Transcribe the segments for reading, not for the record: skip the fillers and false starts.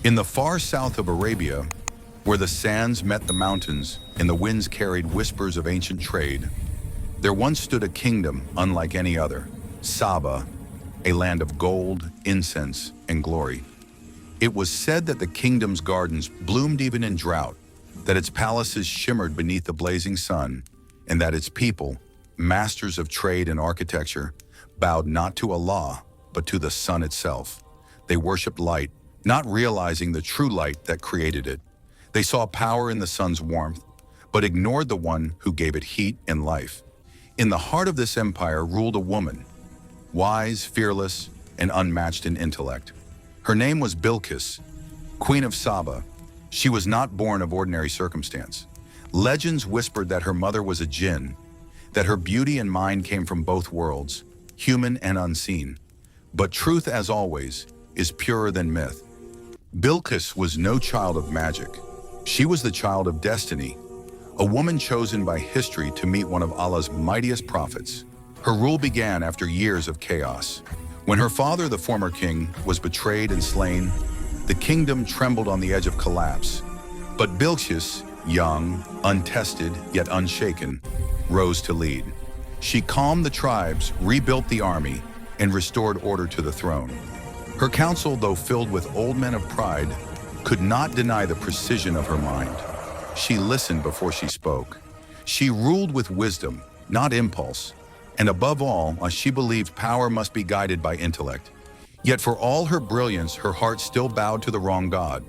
In the far south of Arabia, where the sands met the mountains and the winds carried whispers of ancient trade, there once stood a kingdom unlike any other, Saba, a land of gold, incense, and glory. It was said that the kingdom's gardens bloomed even in drought, that its palaces shimmered beneath the blazing sun, and that its people, masters of trade and architecture, bowed not to Allah, but to the sun itself. They worshipped light, not realizing the true light that created it. They saw power in the sun's warmth, but ignored the one who gave it heat and life. In the heart of this empire ruled a woman, wise, fearless, and unmatched in intellect. Her name was Bilqis, Queen of Saba. She was not born of ordinary circumstance. Legends whispered that her mother was a jinn, that her beauty and mind came from both worlds, human and unseen. But truth, as always, is purer than myth. Bilqis was no child of magic. She was the child of destiny, a woman chosen by history to meet one of Allah's mightiest prophets. Her rule began after years of chaos. When her father, the former king, was betrayed and slain, the kingdom trembled on the edge of collapse. But Bilqis, young, untested, yet unshaken, rose to lead. She calmed the tribes, rebuilt the army, and restored order to the throne. Her council, though filled with old men of pride, could not deny the precision of her mind. She listened before she spoke. She ruled with wisdom, not impulse. And above all, she believed power must be guided by intellect. Yet for all her brilliance, her heart still bowed to the wrong God.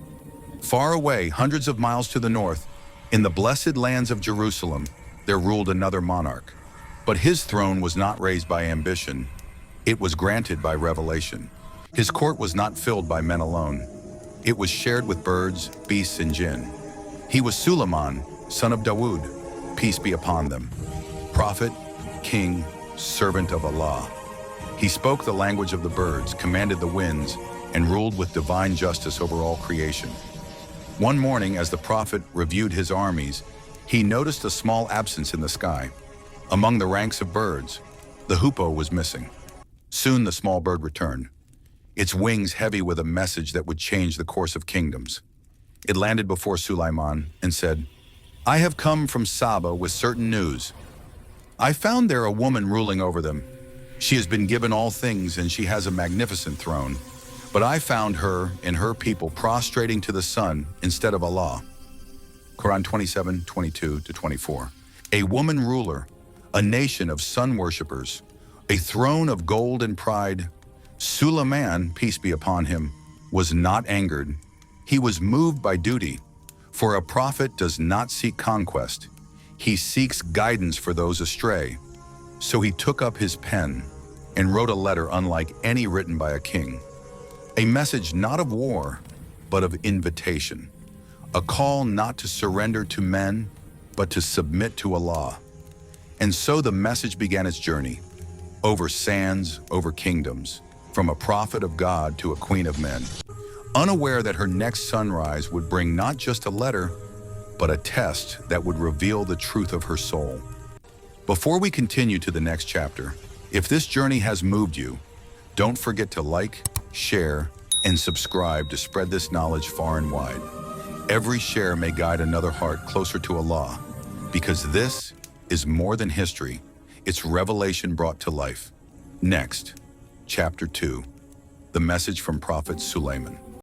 Far away, hundreds of miles to the north, in the blessed lands of Jerusalem, there ruled another monarch. But his throne was not raised by ambition. It was granted by revelation. His court was not filled by men alone. It was shared with birds, beasts, and jinn. He was Sulaiman, son of Dawood, peace be upon them. Prophet, king, servant of Allah. He spoke the language of the birds, commanded the winds, and ruled with divine justice over all creation. One morning, as the prophet reviewed his armies, he noticed a small absence in the sky. Among the ranks of birds, the hoopoe was missing. Soon the small bird returned, its wings heavy with a message that would change the course of kingdoms. It landed before Sulaiman and said, "I have come from Saba with certain news. I found there a woman ruling over them. She has been given all things and she has a magnificent throne. But I found her and her people prostrating to the sun instead of Allah." Quran 27:22-24. A woman ruler, a nation of sun worshippers, a throne of gold and pride. Sulaiman, peace be upon him, was not angered. He was moved by duty, for a prophet does not seek conquest. He seeks guidance for those astray. So he took up his pen and wrote a letter unlike any written by a king. A message not of war, but of invitation. A call not to surrender to men, but to submit to Allah. And so the message began its journey, over sands, over kingdoms, from a prophet of God to a queen of men, unaware that her next sunrise would bring not just a letter, but a test that would reveal the truth of her soul. Before we continue to the next chapter, if this journey has moved you, don't forget to like, share, and subscribe to spread this knowledge far and wide. Every share may guide another heart closer to Allah, because this is more than history, it's revelation brought to life. Next, Chapter 2, the message from Prophet Sulaiman.